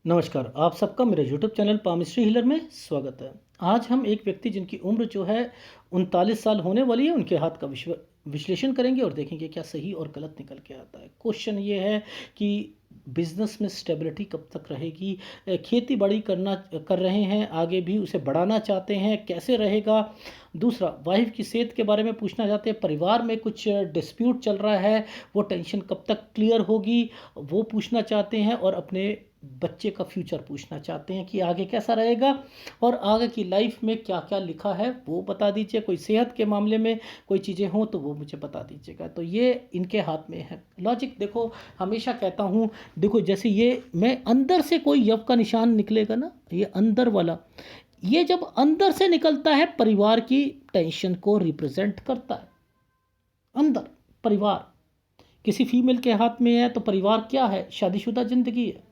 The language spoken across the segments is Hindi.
नमस्कार, आप सबका मेरे यूट्यूब चैनल पामिस्ट्री हीलर में स्वागत है। आज हम एक व्यक्ति जिनकी उम्र जो है 39 साल होने वाली है, उनके हाथ का विश्लेषण करेंगे और देखेंगे क्या सही और गलत निकल के आता है। क्वेश्चन ये है कि बिजनेस में स्टेबिलिटी कब तक रहेगी? खेती बाड़ी कर रहे हैं, आगे भी उसे बढ़ाना चाहते हैं, कैसे रहेगा? दूसरा, वाइफ की सेहत के बारे में पूछना चाहते हैं। परिवार में कुछ डिस्प्यूट चल रहा है, वो टेंशन कब तक क्लियर होगी, वो पूछना चाहते हैं। और अपने बच्चे का फ्यूचर पूछना चाहते हैं कि आगे कैसा रहेगा और आगे की लाइफ में क्या क्या लिखा है वो बता दीजिए। कोई सेहत के मामले में कोई चीज़ें हों तो वो मुझे बता दीजिएगा। तो ये इनके हाथ में है। लॉजिक देखो, हमेशा कहता हूँ, देखो जैसे ये मैं अंदर से कोई यव का निशान निकलेगा ना, ये अंदर वाला, ये जब अंदर से निकलता है परिवार की टेंशन को रिप्रेजेंट करता है। अंदर परिवार किसी फीमेल के हाथ में है तो परिवार क्या है? शादीशुदा जिंदगी है।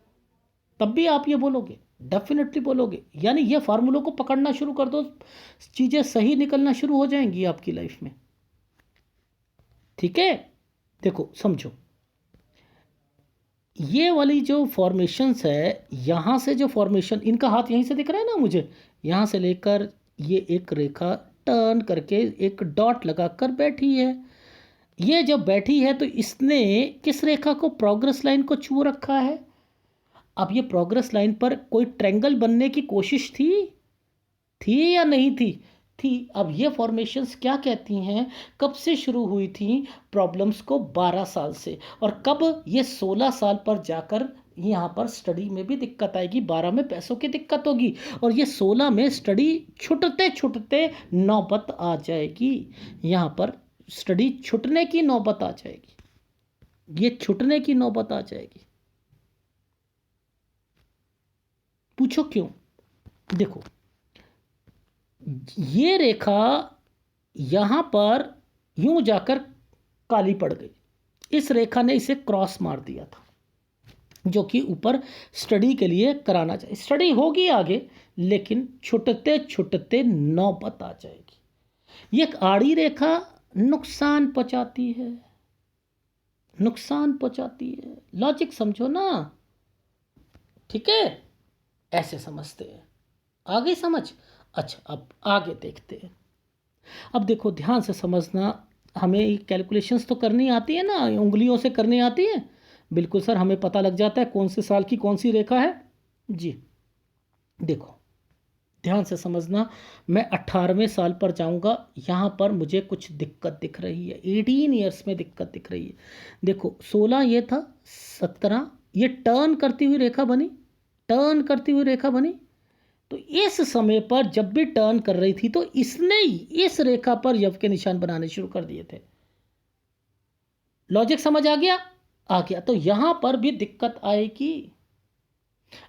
तब भी आप ये बोलोगे, डेफिनेटली बोलोगे। यानी ये फार्मूलों को पकड़ना शुरू कर दो, चीज़ें सही निकलना शुरू हो जाएंगी आपकी लाइफ में। ठीक है, देखो समझो, ये वाली जो फॉर्मेशंस है, यहाँ से जो फॉर्मेशन, इनका हाथ यहीं से दिख रहा है ना मुझे, यहाँ से लेकर ये एक रेखा टर्न करके एक डॉट लगाकर बैठी है। ये जब बैठी है तो इसने किस रेखा को, प्रोग्रेस लाइन को छू रखा है। अब ये प्रोग्रेस लाइन पर कोई ट्रायंगल बनने की कोशिश थी या नहीं थी? थी। अब ये फॉर्मेशंस क्या कहती हैं, कब से शुरू हुई थी प्रॉब्लम्स को? 12 साल से। और कब? ये 16 साल पर जाकर यहाँ पर स्टडी में भी दिक्कत आएगी, 12 में पैसों की दिक्कत होगी और ये 16 में स्टडी छुटते छुटते नौबत आ जाएगी। यहाँ पर स्टडी छुटने की नौबत आ जाएगी, ये छुटने की नौबत आ जाएगी। पूछो क्यों? देखो, ये रेखा यहां पर यूं जाकर काली पड़ गई, इस रेखा ने इसे क्रॉस मार दिया था, जो कि ऊपर स्टडी के लिए कराना चाहिए। स्टडी होगी आगे, लेकिन छुटते छुटते नौबत आ जाएगी। ये एक आड़ी रेखा नुकसान पहुंचाती है, नुकसान पहुंचाती है। लॉजिक समझो ना, ठीक है? ऐसे समझते हैं, आगे समझ। अच्छा, अब आगे देखते हैं। अब देखो, ध्यान से समझना, हमें कैलकुलेशंस तो करनी आती है ना, उंगलियों से करनी आती है। बिल्कुल सर, हमें पता लग जाता है कौन से साल की कौन सी रेखा है जी। देखो, ध्यान से समझना, मैं 18वें साल पर जाऊंगा, यहाँ पर मुझे कुछ दिक्कत दिख रही है, 18 ईयर्स में दिक्कत दिख रही है। देखो, 16 ये था, 17 ये टर्न करती हुई रेखा बनी, टर्न करती हुई रेखा बनी। तो इस समय पर जब भी टर्न कर रही थी तो इसने ही इस रेखा पर यव के निशान बनाने शुरू कर दिए थे। लॉजिक समझ आ गया? आ गया। तो यहां पर भी दिक्कत आएगी।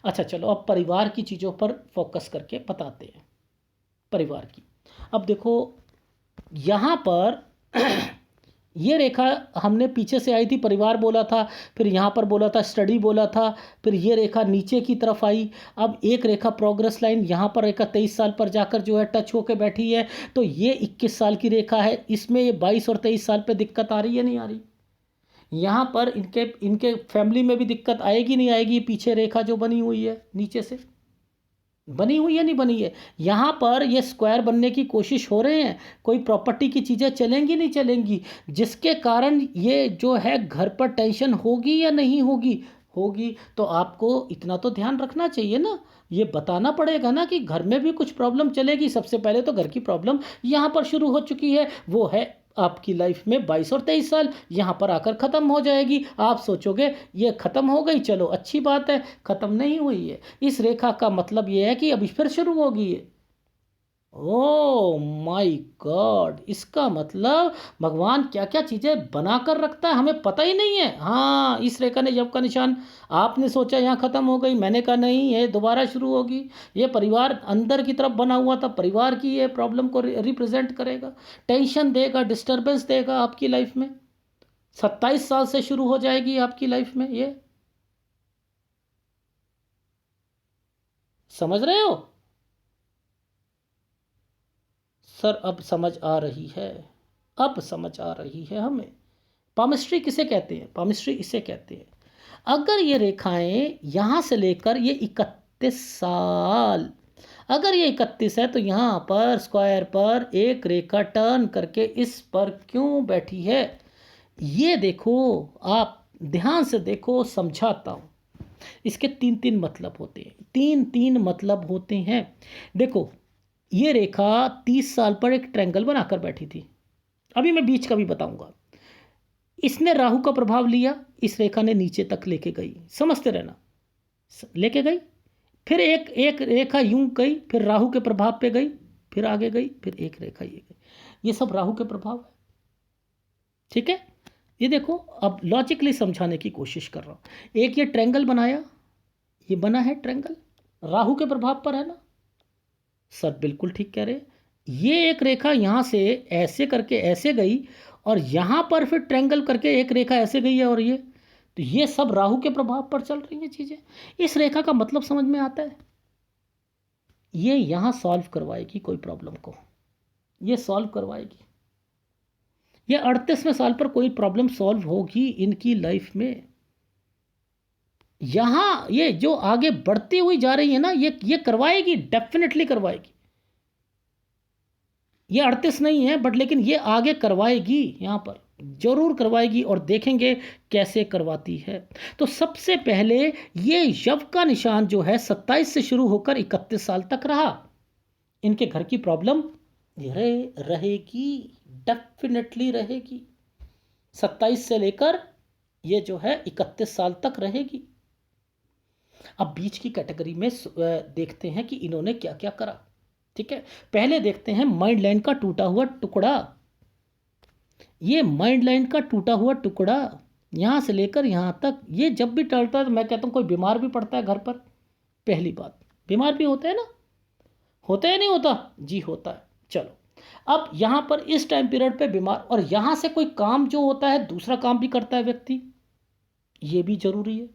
अच्छा चलो, अब परिवार की चीज़ों पर फोकस करके बताते हैं, परिवार की। अब देखो, यहां पर ये रेखा हमने पीछे से आई थी, परिवार बोला था, फिर यहाँ पर बोला था स्टडी बोला था, फिर ये रेखा नीचे की तरफ आई। अब एक रेखा प्रोग्रेस लाइन यहाँ पर रेखा 23 साल पर जाकर जो है टच होकर बैठी है। तो ये 21 साल की रेखा है, इसमें ये 22 और 23 साल पे दिक्कत आ रही है नहीं आ रही? यहाँ पर इनके इनके फैमिली में भी दिक्कत आएगी नहीं आएगी? पीछे रेखा जो बनी हुई है नीचे से, बनी हुई है नहीं बनी है? यहाँ पर ये स्क्वायर बनने की कोशिश हो रहे हैं, कोई प्रॉपर्टी की चीज़ें चलेंगी नहीं चलेंगी, जिसके कारण ये जो है घर पर टेंशन होगी या नहीं होगी? होगी। तो आपको इतना तो ध्यान रखना चाहिए ना, ये बताना पड़ेगा ना कि घर में भी कुछ प्रॉब्लम चलेगी। सबसे पहले तो घर की प्रॉब्लम यहाँ पर शुरू हो चुकी है, वो है आपकी लाइफ में 22 और 23 साल, यहाँ पर आकर ख़त्म हो जाएगी। आप सोचोगे ये ख़त्म हो गई, चलो अच्छी बात है। ख़त्म नहीं हुई है, इस रेखा का मतलब ये है कि अभी फिर शुरू होगी ये। ओ माय गॉड, इसका मतलब भगवान क्या क्या चीज़ें बना कर रखता है, हमें पता ही नहीं है। हाँ, इस रेखा ने जब का निशान, आपने सोचा यहाँ ख़त्म हो गई, मैंने कहा नहीं, ये दोबारा शुरू होगी। ये परिवार अंदर की तरफ बना हुआ था, परिवार की ये प्रॉब्लम को रिप्रेजेंट करेगा, टेंशन देगा, डिस्टर्बेंस देगा आपकी लाइफ में। 27 साल से शुरू हो जाएगी आपकी लाइफ में ये, समझ रहे हो? सर अब समझ आ रही है, अब समझ आ रही है हमें। पामिस्ट्री किसे कहते हैं? पामिस्ट्री इसे कहते हैं। अगर ये रेखाएं यहाँ से लेकर ये 31 साल, अगर ये 31 है तो यहाँ पर स्क्वायर पर एक रेखा टर्न करके इस पर क्यों बैठी है, ये देखो, आप ध्यान से देखो, समझाता हूँ। इसके तीन तीन मतलब होते हैं, तीन तीन मतलब होते हैं। देखो, ये रेखा 30 साल पर एक ट्रायंगल बनाकर बैठी थी, अभी मैं बीच का भी बताऊंगा। इसने राहु का प्रभाव लिया, इस रेखा ने नीचे तक लेके गई, समझते रहना, लेके गई, फिर एक एक रेखा यूं गई, फिर राहु के प्रभाव पे गई, फिर आगे गई, फिर एक रेखा ये गई। ये सब राहु के प्रभाव है, ठीक है। ये देखो, अब लॉजिकली समझाने की कोशिश कर रहा हूं। एक ये ट्रायंगल बनाया, ये बना है ट्रायंगल, राहु के प्रभाव पर है ना सर, बिल्कुल ठीक कह रहे हैं। ये एक रेखा यहाँ से ऐसे करके ऐसे गई, और यहाँ पर फिर ट्रायंगल करके एक रेखा ऐसे गई है, और ये तो ये सब राहु के प्रभाव पर चल रही हैं चीज़ें। इस रेखा का मतलब समझ में आता है, ये यहाँ सॉल्व करवाएगी कोई प्रॉब्लम को, ये सॉल्व करवाएगी। ये 38वें साल पर कोई प्रॉब्लम सॉल्व होगी इनकी लाइफ में। यहाँ ये जो आगे बढ़ती हुई जा रही है ना, ये करवाएगी, डेफिनेटली करवाएगी। ये 38 नहीं है बट लेकिन ये आगे करवाएगी, यहाँ पर जरूर करवाएगी, और देखेंगे कैसे करवाती है। तो सबसे पहले ये यव का निशान जो है 27 से शुरू होकर 31 साल तक रहा, इनके घर की प्रॉब्लम रहेगी, डेफिनेटली रहेगी। 27 से लेकर ये जो है 31 साल तक रहेगी। अब बीच की कैटेगरी में देखते हैं कि इन्होंने क्या क्या करा, ठीक है। पहले देखते हैं माइंड लाइन का टूटा हुआ टुकड़ा। ये माइंड लाइन का टूटा हुआ टुकड़ा यहां से लेकर यहां तक, ये जब भी टलता है तो मैं कहता हूं कोई बीमार भी पड़ता है घर पर। पहली बात, बीमार भी होता है ना, होता है नहीं होता जी, होता है। चलो, अब यहां पर इस टाइम पीरियड पे बीमार, और यहां से कोई काम जो होता है दूसरा काम भी करता है व्यक्ति, ये भी जरूरी है।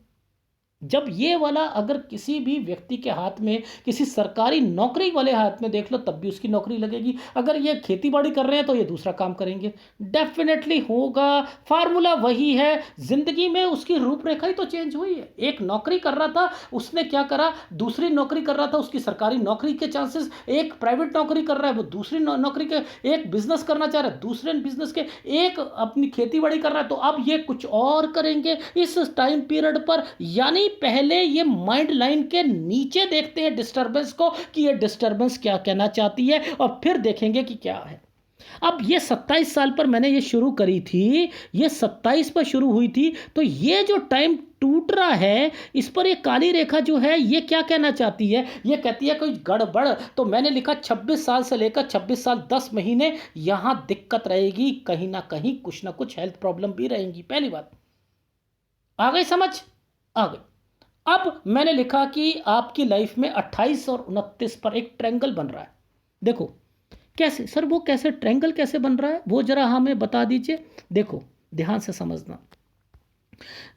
जब ये वाला अगर किसी भी व्यक्ति के हाथ में, किसी सरकारी नौकरी वाले हाथ में देख लो, तब भी उसकी नौकरी लगेगी। अगर ये खेती बाड़ी कर रहे हैं तो ये दूसरा काम करेंगे, डेफिनेटली होगा। फार्मूला वही है, जिंदगी में उसकी रूपरेखा ही तो चेंज हुई है। एक नौकरी कर रहा था, उसने क्या करा, दूसरी नौकरी कर रहा था, उसकी सरकारी नौकरी के चांसेस, एक प्राइवेट नौकरी कर रहा है वो दूसरी नौकरी के, एक बिजनेस करना चाह रहा है दूसरे बिजनेस के, एक अपनी खेती बाड़ी कर रहा है, तो अब ये कुछ और करेंगे इस टाइम पीरियड पर। यानी पहले ये माइंड लाइन के नीचे देखते हैं डिस्टरबेंस को, कि ये डिस्टरबेंस क्या कहना चाहती है, और फिर देखेंगे कि क्या है। अब ये 27 साल पर मैंने ये शुरू करी थी, ये 27 पर शुरू हुई थी, तो ये जो टाइम टूट रहा है, इस पर ये काली रेखा जो है ये क्या कहना चाहती है, ये कहती है कोई गड़बड़। तो मैंने लिखा 26 साल से लेकर 26 साल 10 महीने यहां दिक्कत रहेगी, कहीं ना कहीं कुछ ना कुछ हेल्थ प्रॉब्लम भी रहेंगी। पहली बात आ गई समझ, आ गई। अब मैंने लिखा कि आपकी लाइफ में 28 और 29 पर एक ट्रायंगल बन रहा है। देखो कैसे सर, वो कैसे ट्रायंगल कैसे बन रहा है वो जरा हमें बता दीजिए। देखो ध्यान से समझना,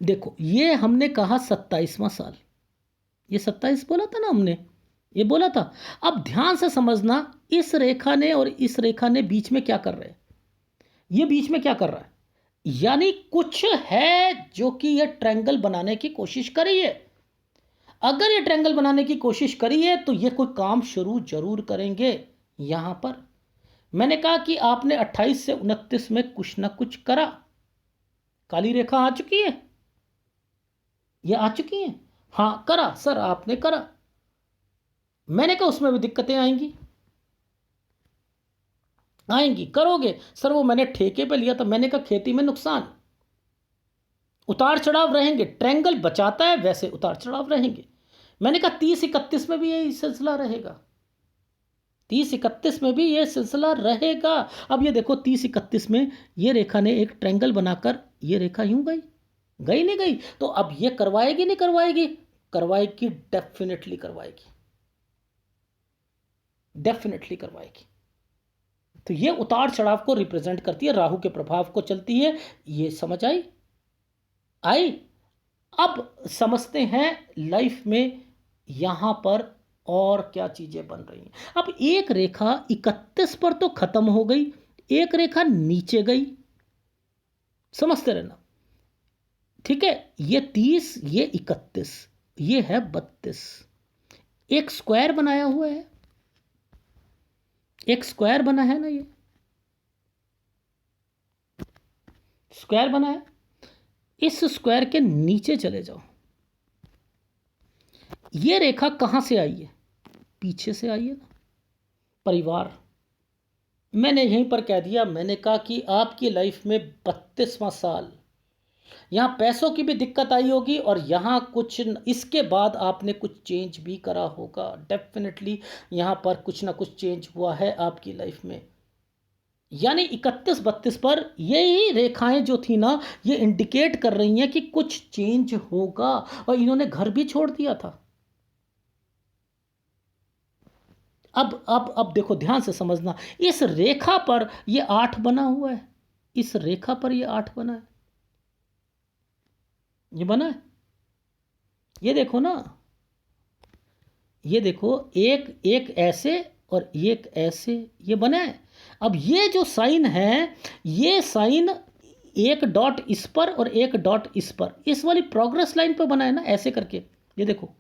देखो ये हमने कहा 27वां साल, ये 27 बोला था ना हमने, ये बोला था। अब ध्यान से समझना, इस रेखा ने और इस रेखा ने बीच में क्या कर रहे हैं, ये बीच में क्या कर रहा है, यानी कुछ है जो कि ये ट्रायंगल बनाने की कोशिश करी है। अगर ये ट्रायंगल बनाने की कोशिश करी है तो ये कोई काम शुरू जरूर करेंगे। यहां पर मैंने कहा कि आपने 28 से 29 में कुछ ना कुछ करा, काली रेखा आ चुकी है, ये आ चुकी है, हां करा सर आपने करा। मैंने कहा उसमें भी दिक्कतें आएंगी, आएंगी, करोगे सर, वो मैंने ठेके पे लिया था। मैंने कहा खेती में नुकसान, उतार चढ़ाव रहेंगे, ट्रायंगल बचाता है वैसे उतार चढ़ाव रहेंगे। मैंने कहा 30-31 में भी यही सिलसिला रहेगा, 30-31 में भी ये सिलसिला रहेगा। अब ये देखो 30-31 में ये रेखा ने एक ट्रायंगल बनाकर, ये रेखा यूं गई, गई नहीं गई, तो अब ये करवाएगी नहीं करवाएगी, करवाएगी, डेफिनेटली करवाएगी, डेफिनेटली करवाएगी। तो ये उतार चढ़ाव को रिप्रेजेंट करती है, राहु के प्रभाव को चलती है। ये समझ आई, आई। अब समझते हैं लाइफ में यहां पर और क्या चीजें बन रही हैं। अब एक रेखा 31 पर तो खत्म हो गई, एक रेखा नीचे गई, समझते रहना। ठीक है, ये 30, ये 31, ये है 32। एक स्क्वायर बनाया हुआ है, एक स्क्वायर बना है ना, ये स्क्वायर बना है। इस स्क्वायर के नीचे चले जाओ, ये रेखा कहां से आई है? पीछे से आई है ना, परिवार। मैंने यहीं पर कह दिया, मैंने कहा कि आपकी लाइफ में 32वां साल, यहाँ पैसों की भी दिक्कत आई होगी और यहाँ कुछ इसके बाद आपने कुछ चेंज भी करा होगा। डेफिनेटली यहाँ पर कुछ ना कुछ चेंज हुआ है आपकी लाइफ में। यानी 31-32 पर यही रेखाएं जो थी ना, ये इंडिकेट कर रही हैं कि कुछ चेंज होगा। और इन्होंने घर भी छोड़ दिया था। अब देखो, ध्यान से समझना, इस रेखा पर ये 8 बना हुआ है, इस रेखा पर ये 8 बना है, ये बना है, ये देखो ना, ये देखो, एक एक ऐसे और एक ऐसे, ये बना है। अब ये जो साइन है, ये साइन एक डॉट इस पर और एक डॉट इस पर, इस वाली प्रोग्रेस लाइन पर बना है ना, ऐसे करके, ये देखो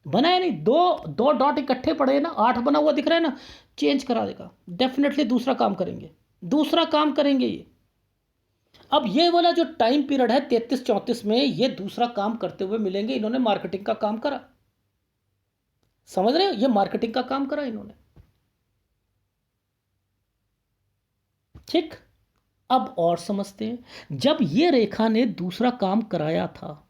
बना है नहीं, दो डॉट इकट्ठे पड़े हैं ना, 8 बना हुआ दिख रहा है ना, चेंज करा देगा डेफिनेटली, दूसरा काम करेंगे, दूसरा काम करेंगे ये। अब ये वाला जो टाइम पीरियड है 33-34 में, ये दूसरा काम करते हुए मिलेंगे। इन्होंने मार्केटिंग का काम करा, समझ रहे हो, ये मार्केटिंग का काम करा इन्होंने। ठीक, अब और समझते हैं। जब ये रेखा ने दूसरा काम कराया था,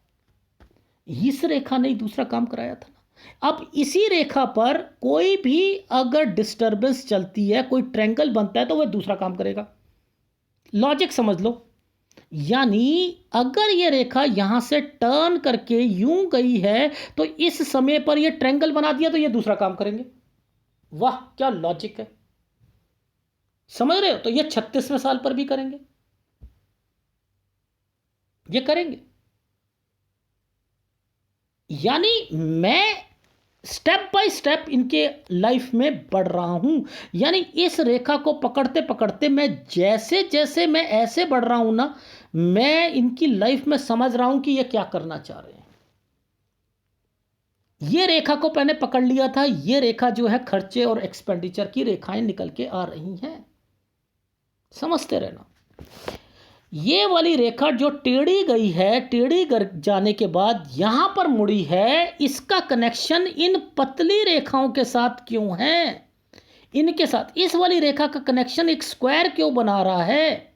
इस रेखा ने दूसरा काम कराया था ना, अब इसी रेखा पर कोई भी अगर डिस्टरबेंस चलती है, कोई ट्रायंगल बनता है, तो वह दूसरा काम करेगा। लॉजिक समझ लो। यानी अगर ये रेखा यहां से टर्न करके यूं गई है, तो इस समय पर ये ट्रायंगल बना दिया, तो ये दूसरा काम करेंगे। वाह, क्या लॉजिक है, समझ रहे हो? तो ये 36वें साल पर भी करेंगे, ये करेंगे। यानी मैं स्टेप बाय स्टेप इनके लाइफ में बढ़ रहा हूं। यानी इस रेखा को पकड़ते पकड़ते मैं जैसे जैसे मैं ऐसे बढ़ रहा हूं ना, मैं इनकी लाइफ में समझ रहा हूं कि ये क्या करना चाह रहे हैं। ये रेखा को मैंने पकड़ लिया था, ये रेखा जो है खर्चे और एक्सपेंडिचर की रेखाएं निकल के आ रही हैं, समझते रहना। ये वाली रेखा जो टेढ़ी गई है, टेढ़ी जाने के बाद यहां पर मुड़ी है, इसका कनेक्शन इन पतली रेखाओं के साथ क्यों है? इनके साथ इस वाली रेखा का कनेक्शन एक स्क्वायर क्यों बना रहा है?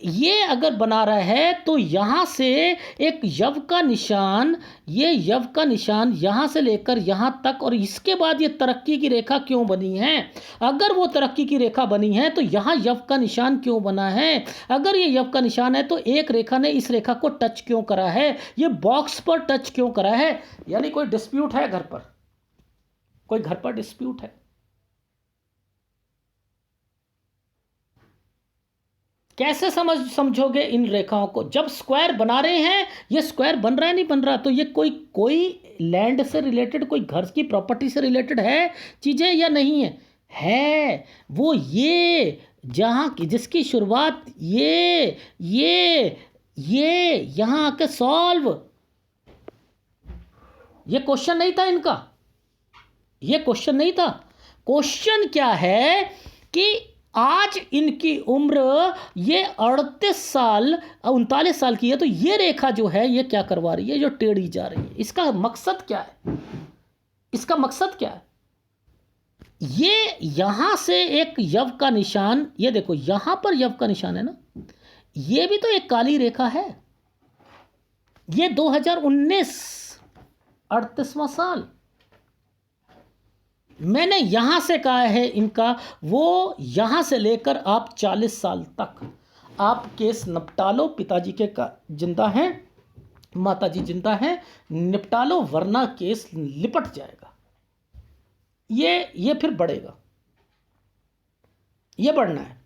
ये अगर बना रहा है तो यहां से एक यव का निशान, ये यव का निशान यहां से लेकर यहां तक, और इसके बाद ये तरक्की की रेखा क्यों बनी है? अगर वो तरक्की की रेखा बनी है तो यहां यव का निशान क्यों बना है? अगर ये यव का निशान है तो एक रेखा ने इस रेखा को टच क्यों करा है? ये बॉक्स पर टच क्यों करा है? यानी कोई डिस्प्यूट है घर पर, कोई घर पर डिस्प्यूट है। कैसे समझोगे इन रेखाओं को? जब स्क्वायर बना रहे हैं, ये स्क्वायर बन रहा है नहीं बन रहा, तो ये कोई लैंड से रिलेटेड, कोई घर की प्रॉपर्टी से रिलेटेड है चीज़ें या नहीं है? है। वो ये जहाँ की जिसकी शुरुआत ये यहाँ आके सॉल्व, ये क्वेश्चन नहीं था इनका, ये क्वेश्चन नहीं था। क्वेश्चन क्या है कि आज इनकी उम्र ये 38 साल 39 साल की है, तो ये रेखा जो है ये क्या करवा रही है, जो टेढ़ी जा रही है, इसका मकसद क्या है? इसका मकसद क्या है? ये यहां से एक यव का निशान, ये देखो यहां पर यव का निशान है ना, ये भी तो एक काली रेखा है। ये 2019 38वां साल, मैंने यहां से कहा है इनका, वो यहां से लेकर आप 40 साल तक आप केस निपटा लो। पिताजी के का जिंदा हैं, माताजी जिंदा हैं, निपटा लो, वरना केस लिपट जाएगा। ये फिर बढ़ेगा, ये बढ़ना है।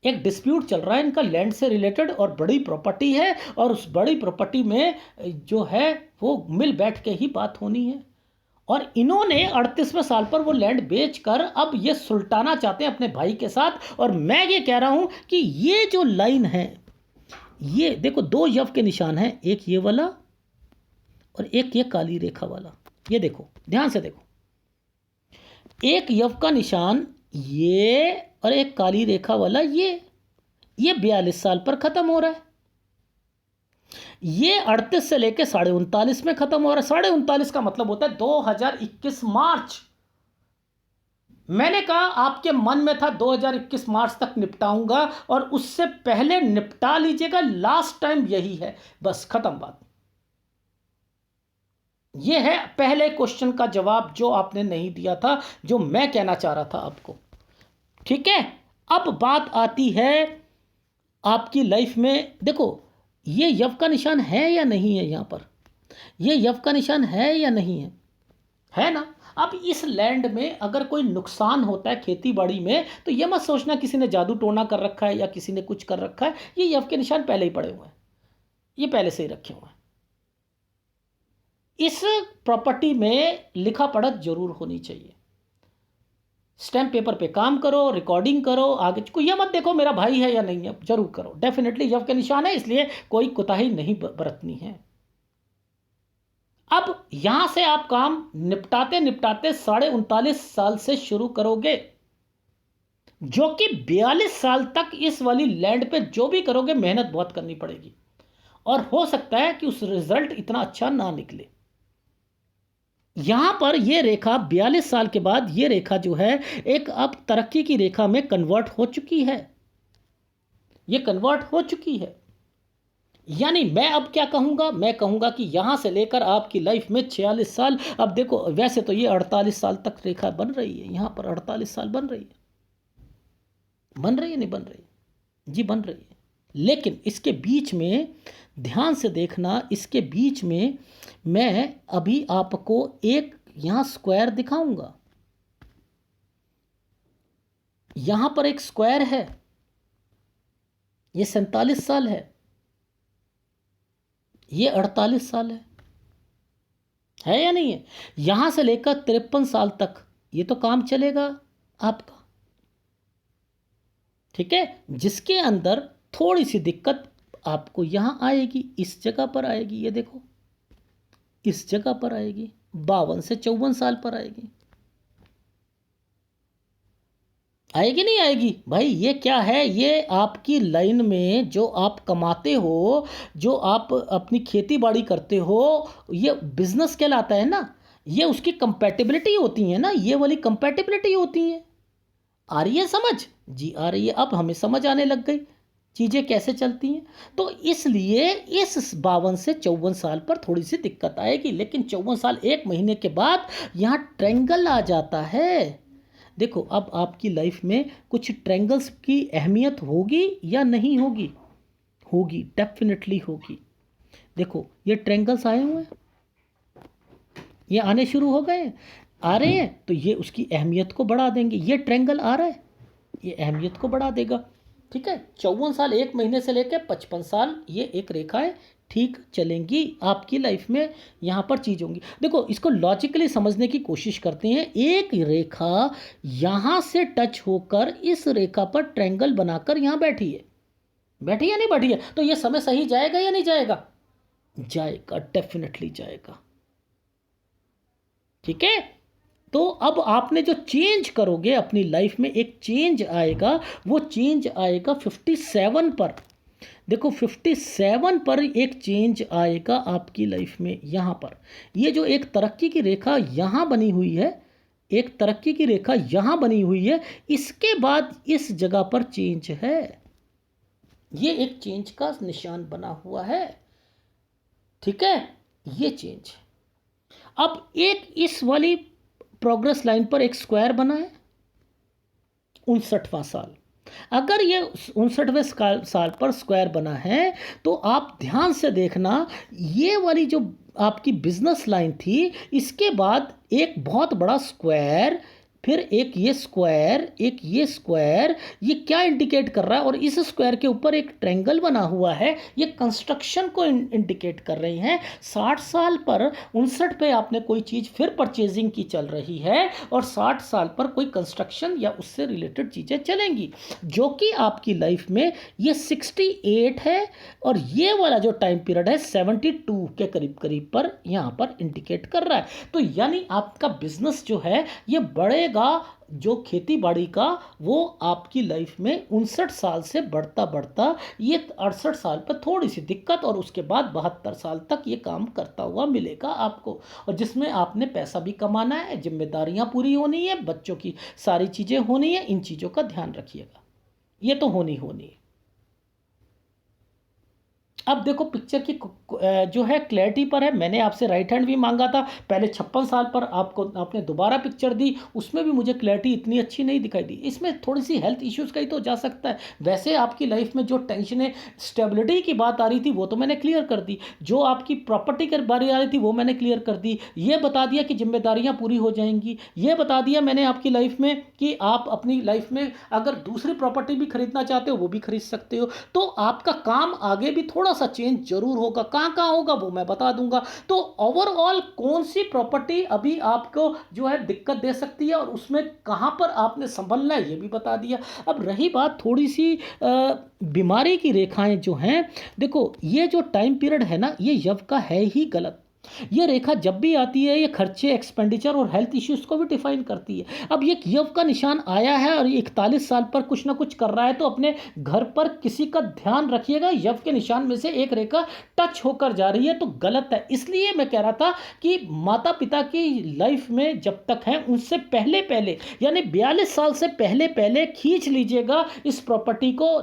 एक डिस्प्यूट चल रहा है इनका लैंड से रिलेटेड, और बड़ी प्रॉपर्टी है, और उस बड़ी प्रॉपर्टी में जो है वो मिल बैठ के ही बात होनी है। और इन्होंने 38वें साल पर वो लैंड बेचकर अब ये सुलटाना चाहते हैं अपने भाई के साथ। और मैं ये कह रहा हूं कि ये जो लाइन है, ये देखो दो यव के निशान हैं, एक ये वाला और एक ये काली रेखा वाला। ये देखो ध्यान से देखो, एक यव का निशान ये और एक काली रेखा वाला ये 42 साल पर खत्म हो रहा है। ये 38 से लेके 39.5 में खत्म हो रहा है। 39.5 का मतलब होता है 2021 मार्च। मैंने कहा आपके मन में था 2021 मार्च तक निपटाऊंगा, और उससे पहले निपटा लीजिएगा, लास्ट टाइम यही है, बस खत्म बात। यह है पहले क्वेश्चन का जवाब जो आपने नहीं दिया था, जो मैं कहना चाह रहा था आपको। ठीक है, अब बात आती है आपकी लाइफ में। देखो ये यव का निशान है या नहीं है, यहां पर ये यव का निशान है या नहीं है ना। अब इस लैंड में अगर कोई नुकसान होता है खेती बाड़ी में, तो ये मत सोचना किसी ने जादू टोना कर रखा है या किसी ने कुछ कर रखा है। ये यव के निशान पहले ही पड़े हुए हैं, ये पहले से ही रखे हुए हैं। इस प्रॉपर्टी में लिखा पढ़त जरूर होनी चाहिए। स्टैम्प पेपर पे काम करो, रिकॉर्डिंग करो, आगे को ये मत देखो मेरा भाई है या नहीं है, जरूर करो। डेफिनेटली यव के निशान है, इसलिए कोई कोताही नहीं बरतनी है। अब यहां से आप काम निपटाते निपटाते 39.5 साल से शुरू करोगे, जो कि 42 साल तक इस वाली लैंड पे जो भी करोगे मेहनत बहुत करनी पड़ेगी, और हो सकता है कि उस रिजल्ट इतना अच्छा ना निकले। यहां पर यह रेखा 42 साल के बाद यह रेखा जो है एक अब तरक्की की रेखा में कन्वर्ट हो चुकी है। यह कन्वर्ट हो चुकी है, यानी मैं अब क्या कहूंगा, मैं कहूंगा कि यहां से लेकर आपकी लाइफ में 46 साल। अब देखो वैसे तो ये 48 साल तक रेखा बन रही है, यहां पर 48 साल बन रही है, बन रही है नहीं बन रही जी, बन रही है। लेकिन इसके बीच में ध्यान से देखना, इसके बीच में मैं अभी आपको एक यहां स्क्वायर दिखाऊंगा। यहां पर एक स्क्वायर है, ये 47 साल है, ये 48 साल है या नहीं है। यहां से लेकर 53 साल तक ये तो काम चलेगा आपका। ठीक है, जिसके अंदर थोड़ी सी दिक्कत आपको यहां आएगी, इस जगह पर आएगी। ये देखो इस जगह पर आएगी, 52 से 54 साल पर आएगी। आएगी नहीं आएगी भाई, ये क्या है, ये आपकी लाइन में जो आप कमाते हो, जो आप अपनी खेती बाड़ी करते हो, ये बिजनेस कहलाता है ना। ये उसकी कंपैटिबिलिटी होती है ना, ये वाली कंपैटिबिलिटी होती है। आ रही है समझ जी, आ रही है। अब हमें समझ आने लग गई चीज़ें कैसे चलती हैं। तो इसलिए इस 52 से 54 साल पर थोड़ी सी दिक्कत आएगी, लेकिन 54 साल 1 महीने के बाद यहाँ ट्रायंगल आ जाता है। देखो अब आपकी लाइफ में कुछ ट्रायंगल्स की अहमियत होगी या नहीं होगी, होगी, डेफिनेटली होगी। देखो ये ट्रायंगल्स आए हुए हैं, ये आने शुरू हो गए, आ रहे हैं, तो ये उसकी अहमियत को बढ़ा देंगे। ये ट्रायंगल आ रहा है, ये अहमियत को बढ़ा देगा। ठीक है, 54 साल 1 महीने से लेकर 55 साल ये एक रेखाएं ठीक चलेंगी आपकी लाइफ में। यहाँ पर चीज़ होंगी। देखो इसको लॉजिकली समझने की कोशिश करते हैं। एक रेखा यहाँ से टच होकर इस रेखा पर ट्रायंगल बनाकर यहाँ बैठी है, बैठी या नहीं बैठी है, तो ये समय सही जाएगा या नहीं जाएगा, जाएगा, डेफिनेटली जाएगा। ठीक है, तो अब आपने जो चेंज करोगे अपनी लाइफ में, एक चेंज आएगा, वो चेंज आएगा 57 पर। देखो 57 पर एक चेंज आएगा आपकी लाइफ में। यहाँ पर ये जो एक तरक्की की रेखा यहाँ बनी हुई है, एक तरक्की की रेखा यहाँ बनी हुई है, इसके बाद इस जगह पर चेंज है, ये एक चेंज का निशान बना हुआ है। ठीक है, ये चेंज। अब एक इस वाली प्रोग्रेस लाइन पर एक स्क्वायर बना है, 59वां साल। अगर ये 59वें साल पर स्क्वायर बना है, तो आप ध्यान से देखना, ये वाली जो आपकी बिजनेस लाइन थी, इसके बाद एक बहुत बड़ा स्क्वायर फिर एक ये स्क्वायर, एक ये स्क्वायर, ये क्या इंडिकेट कर रहा है? और इस स्क्वायर के ऊपर एक ट्रायंगल बना हुआ है, ये कंस्ट्रक्शन को इंडिकेट कर रही हैं। 60 साल पर 59 पे आपने कोई चीज़ फिर परचेजिंग की चल रही है, और 60 साल पर कोई कंस्ट्रक्शन या उससे रिलेटेड चीज़ें चलेंगी, जो कि आपकी लाइफ में ये 68 है, और ये वाला जो टाइम पीरियड है 72 के करीब करीब पर यहाँ पर इंडिकेट कर रहा है। तो यानी आपका बिजनेस जो है ये बढ़ेगा, जो खेती बाड़ी का, वो आपकी लाइफ में 59 साल से बढ़ता बढ़ता ये 68 साल पर थोड़ी सी दिक्कत, और उसके बाद 72 साल तक ये काम करता हुआ मिलेगा आपको, और जिसमें आपने पैसा भी कमाना है, जिम्मेदारियां पूरी होनी है, बच्चों की सारी चीज़ें होनी है। इन चीज़ों का ध्यान रखिएगा, ये तो होनी है। अब देखो पिक्चर की जो है क्लैरिटी पर है। मैंने आपसे राइट हैंड भी मांगा था पहले 56 साल पर, आपको आपने दोबारा पिक्चर दी, उसमें भी मुझे क्लैरिटी इतनी अच्छी नहीं दिखाई दी। इसमें थोड़ी सी हेल्थ इश्यूज़ का ही तो जा सकता है। वैसे आपकी लाइफ में जो टेंशनें, स्टेबिलिटी की बात आ रही थी वो तो मैंने क्लियर कर दी, जो आपकी प्रॉपर्टी की बारी आ रही थी वो मैंने क्लियर कर दी, ये बता दिया कि जिम्मेदारियाँ पूरी हो जाएंगी, ये बता दिया मैंने आपकी लाइफ में कि आप अपनी लाइफ में अगर दूसरी प्रॉपर्टी भी खरीदना चाहते हो वो भी खरीद सकते हो। तो आपका काम आगे भी थोड़ा सा चेंज जरूर होगा, कहाँ कहाँ होगा वो मैं बता दूंगा। तो ओवरऑल कौन सी प्रॉपर्टी अभी आपको जो है दिक्कत दे सकती है, और उसमें कहाँ पर आपने संभलना है ये भी बता दिया। अब रही बात थोड़ी सी बीमारी की रेखाएं जो हैं, देखो ये जो टाइम पीरियड है ना, ये यव का है ही गलत। ये रेखा जब भी आती है ये खर्चे, एक्सपेंडिचर और हेल्थ इश्यूज को भी डिफाइन करती है। अब ये यव का निशान आया है और ये 41 साल पर कुछ ना कुछ कर रहा है, तो अपने घर पर किसी का ध्यान रखिएगा। यव के निशान में से एक रेखा टच होकर जा रही है तो गलत है। इसलिए मैं कह रहा था कि माता पिता की लाइफ में जब तक है उनसे पहले पहले, यानी 42 साल से पहले पहले खींच लीजिएगा इस प्रॉपर्टी को,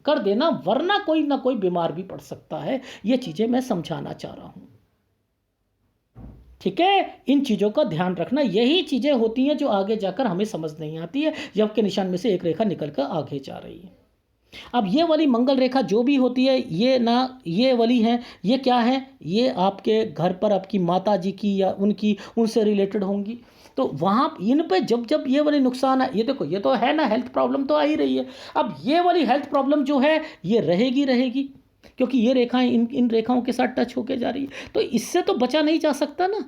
कर देना, वरना कोई ना कोई बीमार भी पड़ सकता है। ये चीजें मैं समझाना चाह रहा हूं, ठीक है। इन चीज़ों का ध्यान रखना, यही चीज़ें होती हैं जो आगे जाकर हमें समझ नहीं आती है। यव के निशान में से एक रेखा निकल कर आगे जा रही है। अब ये वाली मंगल रेखा जो भी होती है, ये ना, ये वाली है, ये क्या है, ये आपके घर पर आपकी माता जी की या उनकी, उनसे रिलेटेड होंगी। तो वहाँ इन पे जब जब ये वाली नुकसान है, ये देखो ये तो है ना, हेल्थ प्रॉब्लम तो आ ही रही है। अब ये वाली हेल्थ प्रॉब्लम जो है ये रहेगी रहेगी, क्योंकि ये रेखाएं इन इन रेखाओं के साथ टच होके जा रही है, तो इससे तो बचा नहीं जा सकता ना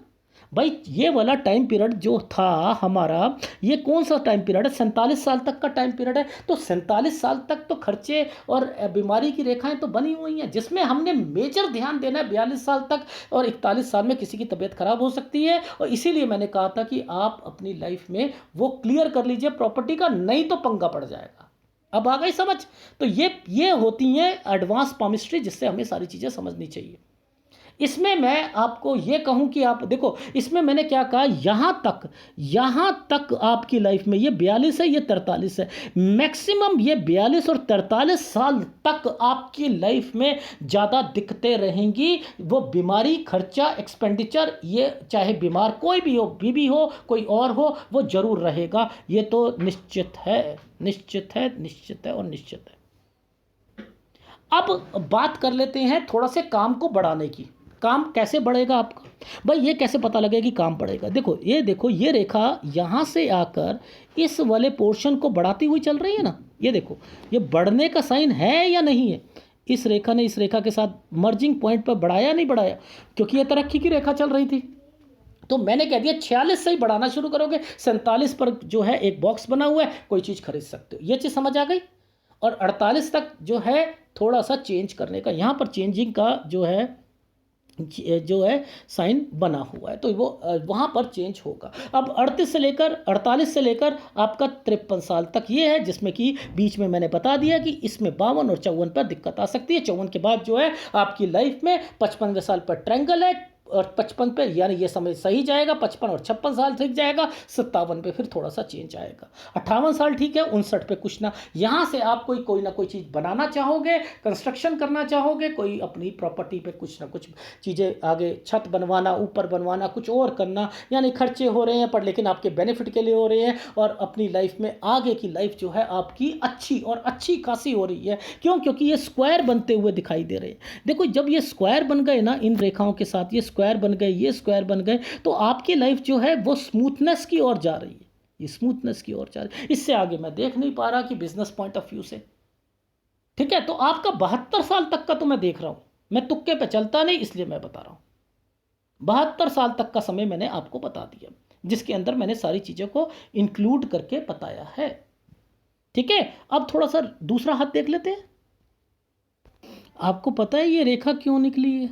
भाई। ये वाला टाइम पीरियड जो था हमारा, ये कौन सा टाइम पीरियड है? 47 साल तक का टाइम पीरियड है। तो 47 साल तक तो खर्चे और बीमारी की रेखाएं तो बनी हुई हैं, जिसमें हमने मेजर ध्यान देना है 42 साल तक, और 41 साल में किसी की तबीयत खराब हो सकती है। और इसीलिए मैंने कहा था कि आप अपनी लाइफ में वो क्लियर कर लीजिए प्रॉपर्टी का, नहीं तो पंगा पड़ जाएगा। अब आ गई समझ? तो ये होती हैं एडवांस पामिस्ट्री, जिससे हमें सारी चीज़ें समझनी चाहिए। इसमें मैं आपको ये कहूं कि आप देखो, इसमें मैंने क्या कहा, यहाँ तक आपकी लाइफ में ये 42 है, ये 43 है, मैक्सिमम ये 42 और 43 साल तक आपकी लाइफ में ज़्यादा दिक्कतें रहेंगी। वो बीमारी, खर्चा, एक्सपेंडिचर, ये चाहे बीमार कोई भी हो, बीबी हो, कोई और हो, वो जरूर रहेगा। ये तो निश्चित है, निश्चित है, निश्चित है और निश्चित है। अब बात कर लेते हैं थोड़ा से काम को बढ़ाने की। काम कैसे बढ़ेगा आपका? भाई ये कैसे पता लगेगा कि काम बढ़ेगा? देखो ये रेखा यहाँ से आकर इस वाले पोर्शन को बढ़ाती हुई चल रही है ना, ये देखो, ये बढ़ने का साइन है या नहीं है? इस रेखा ने इस रेखा के साथ मर्जिंग पॉइंट पर बढ़ाया नहीं बढ़ाया? क्योंकि ये तरक्की की रेखा चल रही थी, तो मैंने कह दिया 46 से ही बढ़ाना शुरू करोगे, 47 पर जो है एक बॉक्स बना हुआ है, कोई चीज़ खरीद सकते हो। ये चीज़ समझ आ गई? और 48 तक जो है थोड़ा सा चेंज करने का, यहाँ पर चेंजिंग का जो है साइन बना हुआ है, तो वो वहाँ पर चेंज होगा। अब 48 से लेकर आपका 53 साल तक ये है, जिसमें कि बीच में मैंने बता दिया कि इसमें 52 और 54 पर दिक्कत आ सकती है। 54 के बाद जो है आपकी लाइफ में 55वें साल पर ट्रायंगल है, और 55 पे यानी ये समय सही जाएगा, 55 और 56 साल ठीक जाएगा, 57 पे फिर थोड़ा सा चेंज आएगा, 58 साल ठीक है, 59 पे कुछ ना, यहाँ से आप कोई ना कोई चीज़ बनाना चाहोगे, कंस्ट्रक्शन करना चाहोगे, कोई अपनी प्रॉपर्टी पे कुछ ना कुछ चीज़ें, आगे छत बनवाना, ऊपर बनवाना, कुछ और करना, यानी खर्चे हो रहे हैं पर लेकिन आपके बेनिफिट के लिए हो रहे हैं, और अपनी लाइफ में आगे की लाइफ जो है आपकी अच्छी और अच्छी खासी हो रही है। क्यों? क्योंकि ये स्क्वायर बनते हुए दिखाई दे रहे हैं। देखो जब ये स्क्वायर बन गए ना, इन रेखाओं के साथ ये स्क्वायर बन गए, ये स्क्वायर बन गए, तो आपकी लाइफ जो है वो स्मूथनेस की ओर जा रही है। ये स्मूथनेस की ओर चल, इससे आगे मैं देख नहीं पा रहा कि बिजनेस पॉइंट ऑफ व्यू से। ठीक है, तो आपका 72 साल तक का तो मैं देख रहा हूं, मैं तुक्के पे चलता नहीं, इसलिए मैं बता रहा हूं। 72 साल तक का समय मैंने आपको बता दिया, जिसके अंदर मैंने सारी चीज़ों को इंक्लूड करके बताया है। ठीक है, अब थोड़ा सा दूसरा हाथ देख लेते हैं। आपको पता है ये रेखा क्यों निकली है?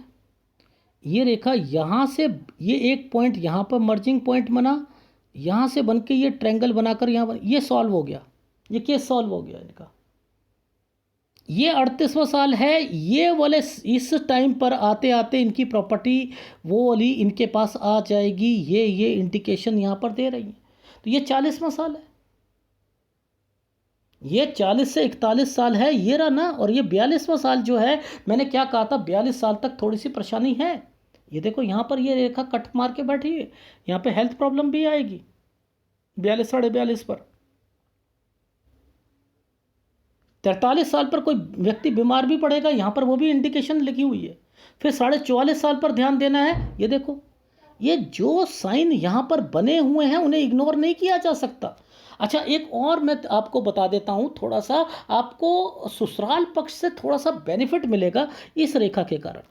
ये रेखा यहाँ से, ये एक पॉइंट यहाँ पर मर्जिंग पॉइंट बना, यहाँ से बन के ये ट्रायंगल बनाकर यहाँ बन, ये सॉल्व हो गया, ये केस सॉल्व हो गया इनका। ये 38वां साल है, ये वाले इस टाइम पर आते आते इनकी प्रॉपर्टी वो वाली इनके पास आ जाएगी, ये इंडिकेशन यहाँ पर दे रही है। तो ये 40वां साल है, ये 40 से 41 साल है, ये रहा ना। और ये 42वां साल जो है, मैंने क्या कहा था, 42 साल तक थोड़ी सी परेशानी है। ये देखो यहाँ पर ये रेखा कट मार के बैठी है, यहाँ पे हेल्थ प्रॉब्लम भी आएगी 42 साढ़े 42 पर। 43 साल पर कोई व्यक्ति बीमार भी पड़ेगा, यहाँ पर वो भी इंडिकेशन लिखी हुई है। फिर 44.5 साल पर ध्यान देना है। ये देखो, ये जो साइन यहाँ पर बने हुए हैं उन्हें इग्नोर नहीं किया जा सकता। अच्छा, एक और मैं आपको बता देता हूँ, थोड़ा सा आपको ससुराल पक्ष से थोड़ा सा बेनिफिट मिलेगा इस रेखा के कारण।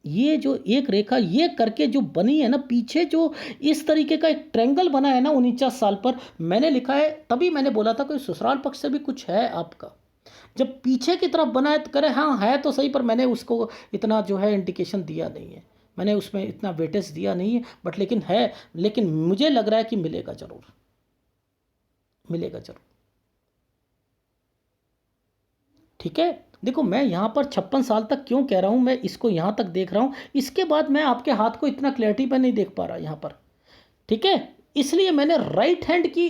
ये जो एक रेखा ये करके जो बनी है ना, पीछे जो इस तरीके का एक ट्रायंगल बना है ना 49 साल पर, मैंने लिखा है, तभी मैंने बोला था कि ससुराल पक्ष से भी कुछ है आपका। जब पीछे की तरफ बना है तो करे हाँ है तो सही, पर मैंने उसको इतना जो है इंडिकेशन दिया नहीं है, मैंने उसमें इतना वेटेज दिया नहीं है, बट लेकिन है, लेकिन मुझे लग रहा है कि मिलेगा जरूर, मिलेगा जरूर। ठीक है, देखो मैं यहाँ पर 56 साल तक क्यों कह रहा हूँ, मैं इसको यहाँ तक देख रहा हूँ, इसके बाद मैं आपके हाथ को इतना क्लैरिटी पर नहीं देख पा रहा यहाँ पर। ठीक है, इसलिए मैंने राइट हैंड की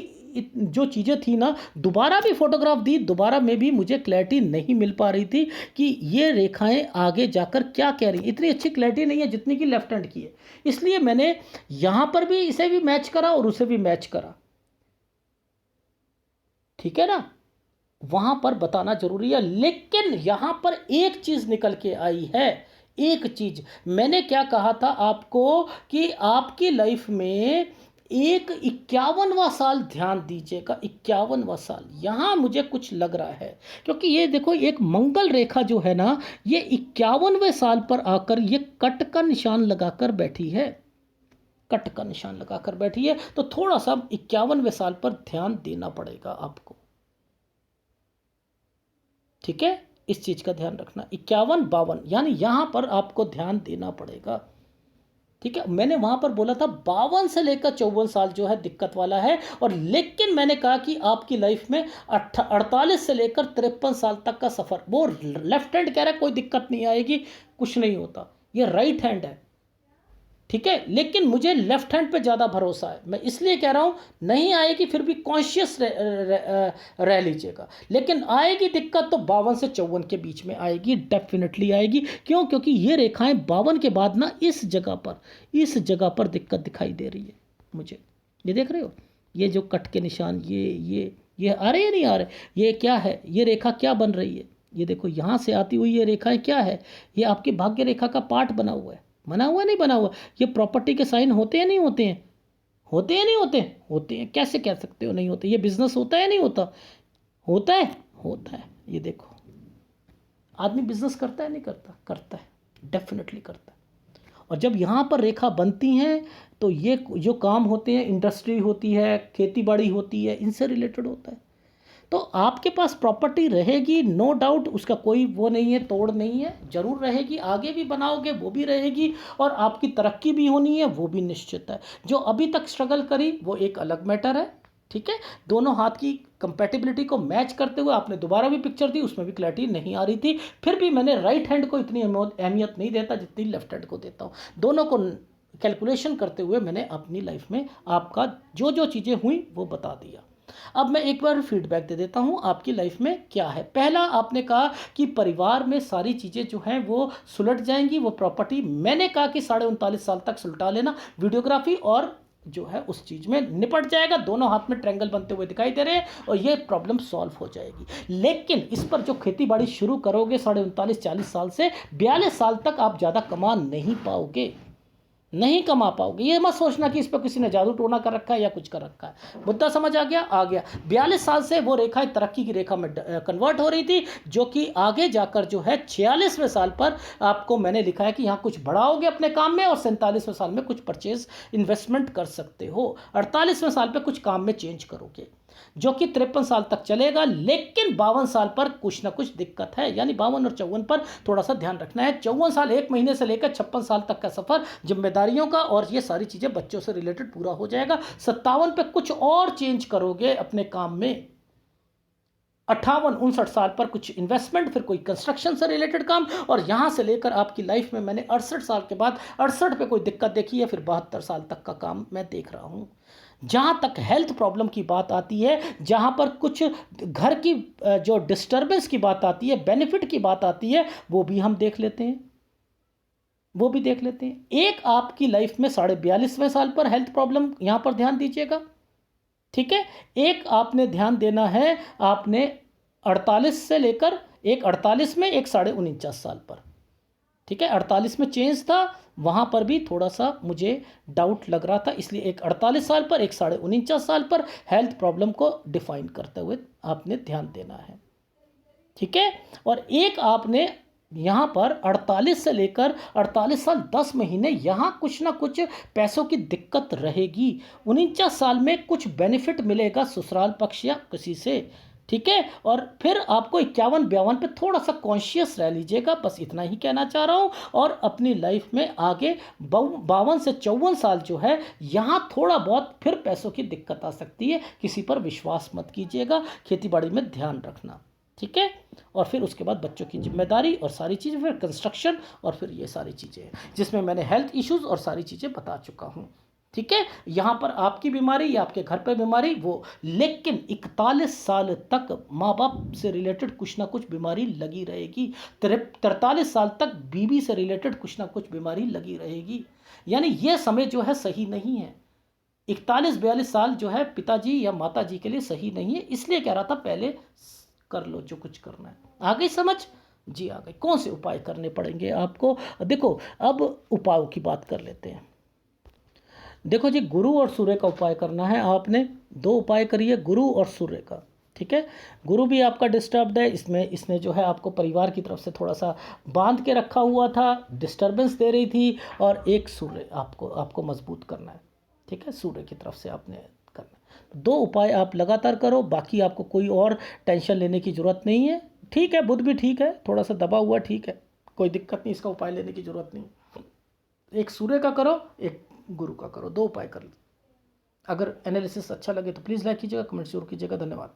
जो चीज़ें थी ना, दोबारा भी फोटोग्राफ दी, दोबारा में भी मुझे क्लैरिटी नहीं मिल पा रही थी कि ये रेखाएं आगे जाकर क्या कह रही, इतनी अच्छी क्लैरिटी नहीं है जितनी कि लेफ्ट हैंड की है। इसलिए मैंने यहाँ पर भी इसे भी मैच करा और उसे भी मैच करा। ठीक है ना, वहां पर बताना जरूरी है। लेकिन यहां पर एक चीज निकल के आई है, एक चीज मैंने क्या कहा था आपको कि आपकी लाइफ में एक 51वां साल ध्यान दीजिएगा, 51वां साल यहां मुझे कुछ लग रहा है, क्योंकि ये देखो एक मंगल रेखा जो है ना, ये 51वें साल पर आकर ये कट का निशान लगाकर बैठी है, कट का निशान लगाकर बैठी है। तो थोड़ा सा 51वें साल पर ध्यान देना पड़ेगा आपको। ठीक है, इस चीज का ध्यान रखना, 51 52 यानी यहां पर आपको ध्यान देना पड़ेगा। ठीक है, मैंने वहां पर बोला था 52 से लेकर 54 साल जो है दिक्कत वाला है, और लेकिन मैंने कहा कि आपकी लाइफ में 48 से लेकर 53 साल तक का सफर, वो लेफ्ट हैंड कह रहा है कोई दिक्कत नहीं आएगी, कुछ नहीं होता, ये राइट हैंड है। ठीक है, लेकिन मुझे लेफ्ट हैंड पे ज़्यादा भरोसा है, मैं इसलिए कह रहा हूँ नहीं आएगी, फिर भी कॉन्शियस रह लीजिएगा। लेकिन आएगी दिक्कत तो 52 से 54 के बीच में आएगी, डेफिनेटली आएगी। क्यों? क्योंकि ये रेखाएं 52 के बाद ना इस जगह पर दिक्कत दिखाई दे रही है मुझे। ये देख रहे हो, ये जो कट के निशान, ये आ रहे या नहीं आ रहे, ये क्या है, ये रेखा क्या बन रही है, ये देखो यहाँ से आती हुई ये रेखाएं क्या है, ये आपकी भाग्य रेखा का पार्ट बना हुआ है, बना हुआ नहीं बना हुआ। ये प्रॉपर्टी के साइन होते हैं नहीं होते हैं, होते हैं नहीं होते हैं, होते हैं, कैसे कह सकते हो नहीं होते। ये बिजनेस होता है नहीं होता, होता है, होता है। ये देखो आदमी बिजनेस करता है नहीं करता, करता है, डेफिनेटली करता है। और जब यहाँ पर रेखा बनती हैं तो ये जो काम होते हैं, इंडस्ट्री होती है, खेती बाड़ी होती है, इनसे रिलेटेड होता है। तो आपके पास प्रॉपर्टी रहेगी, नो डाउट, उसका कोई वो नहीं है, तोड़ नहीं है, जरूर रहेगी, आगे भी बनाओगे वो भी रहेगी, और आपकी तरक्की भी होनी है वो भी निश्चित है। जो अभी तक स्ट्रगल करी वो एक अलग मैटर है। ठीक है, दोनों हाथ की कंपैटिबिलिटी को मैच करते हुए आपने दोबारा भी पिक्चर दी, उसमें भी क्लैरिटी नहीं आ रही थी, फिर भी मैंने राइट हैंड को इतनी अहमियत नहीं देता जितनी लेफ्ट हैंड को देता हूँ। दोनों को कैलकुलेशन करते हुए मैंने अपनी लाइफ में आपका जो जो चीज़ें हुई वो बता दिया। अब मैं एक बार फीडबैक दे देता हूं आपकी लाइफ में क्या है। पहला, आपने कहा कि परिवार में सारी चीज़ें जो हैं वो सुलट जाएंगी, वो प्रॉपर्टी, मैंने कहा कि 39.5 साल तक सुलटा लेना, वीडियोग्राफी और जो है उस चीज़ में निपट जाएगा, दोनों हाथ में ट्रायंगल बनते हुए दिखाई दे रहे हैं, और ये प्रॉब्लम सॉल्व हो जाएगी। लेकिन इस पर जो खेती बाड़ी शुरू करोगे 39.5 40 साल से 42 साल तक आप ज़्यादा कमा नहीं पाओगे, नहीं कमा पाओगे। ये मत सोचना कि इस पे किसी ने जादू टोना कर रखा है या कुछ कर रखा है। मुद्दा समझ आ गया। 42 साल से वो रेखा तरक्की की रेखा में कन्वर्ट हो रही थी, जो कि आगे जाकर जो है 46वें साल पर आपको मैंने लिखा है कि यहाँ कुछ बढ़ाओगे अपने काम में, और 47वें साल में कुछ परचेज इन्वेस्टमेंट कर सकते हो। 48वें साल पर कुछ काम में चेंज करोगे, जो कि 53 साल तक चलेगा। लेकिन 52 साल पर कुछ ना कुछ दिक्कत है, यानी 52 और 54 पर थोड़ा सा ध्यान रखना है। 54 साल 1 महीने से लेकर 56 साल तक का सफर जिम्मेदारियों का और ये सारी चीजें बच्चों से रिलेटेड पूरा हो जाएगा। 57 पे कुछ और चेंज करोगे अपने काम में। 58-59 साल पर कुछ इन्वेस्टमेंट, फिर कोई कंस्ट्रक्शन से रिलेटेड काम, और यहां से लेकर आपकी लाइफ में मैंने 68 साल के बाद 68 पे कोई दिक्कत देखी है, फिर 72 साल तक का काम मैं देख रहा हूं। जहाँ तक हेल्थ प्रॉब्लम की बात आती है, जहाँ पर कुछ घर की जो डिस्टर्बेंस की बात आती है, बेनिफिट की बात आती है, वो भी हम देख लेते हैं, वो भी देख लेते हैं। एक आपकी लाइफ में 42.5वें साल पर हेल्थ प्रॉब्लम, यहाँ पर ध्यान दीजिएगा, ठीक है। एक आपने ध्यान देना है, आपने 48 से लेकर एक 48 में, एक 49.5 साल पर, ठीक है। 48 में चेंज था, वहाँ पर भी थोड़ा सा मुझे डाउट लग रहा था, इसलिए एक 48 साल पर, एक 49.5 साल पर हेल्थ प्रॉब्लम को डिफाइन करते हुए आपने ध्यान देना है, ठीक है। और एक आपने यहाँ पर 48 से लेकर 48 साल 10 महीने, यहाँ कुछ ना कुछ पैसों की दिक्कत रहेगी। 49 साल में कुछ बेनिफिट मिलेगा ससुराल पक्ष या किसी से, ठीक है। और फिर आपको 51-52 पे थोड़ा सा कॉन्शियस रह लीजिएगा, बस इतना ही कहना चाह रहा हूँ। और अपनी लाइफ में आगे 52 से 54 साल जो है, यहाँ थोड़ा बहुत फिर पैसों की दिक्कत आ सकती है, किसी पर विश्वास मत कीजिएगा, खेती बाड़ी में ध्यान रखना, ठीक है। और फिर उसके बाद बच्चों की जिम्मेदारी और सारी चीज़ें, फिर कंस्ट्रक्शन, और फिर ये सारी चीज़ें जिसमें मैंने हेल्थ इश्यूज़ और सारी चीज़ें बता चुका हूँ, ठीक है। यहाँ पर आपकी बीमारी या आपके घर पे बीमारी वो, लेकिन 41 साल तक माँ बाप से रिलेटेड कुछ ना कुछ बीमारी लगी रहेगी। 43 साल तक बीवी से रिलेटेड कुछ ना कुछ बीमारी लगी रहेगी, यानी ये समय जो है सही नहीं है। 41-42 साल जो है पिताजी या माता जी के लिए सही नहीं है, इसलिए कह रहा था पहले कर लो जो कुछ करना है। आ गई समझ? जी आ गई। कौन से उपाय करने पड़ेंगे आपको? देखो, अब उपायों की बात कर लेते हैं। देखो जी, गुरु और सूर्य का उपाय करना है आपने। 2 उपाय करिए, गुरु और सूर्य का, ठीक है। गुरु भी आपका डिस्टर्ब्ड है, इसमें इसने जो है आपको परिवार की तरफ से थोड़ा सा बांध के रखा हुआ था, डिस्टर्बेंस दे रही थी। और एक सूर्य आपको मजबूत करना है, ठीक है। सूर्य की तरफ से आपने करना है। 2 उपाय आप लगातार करो, बाकी आपको कोई और टेंशन लेने की ज़रूरत नहीं है, ठीक है। बुध भी ठीक है, थोड़ा सा दबा हुआ, ठीक है, कोई दिक्कत नहीं, इसका उपाय लेने की ज़रूरत नहीं। एक सूर्य का करो, एक गुरु का करो, 2 उपाय कर लो। अगर एनालिसिस अच्छा लगे तो प्लीज़ लाइक कीजिएगा, कमेंट जरूर कीजिएगा। धन्यवाद।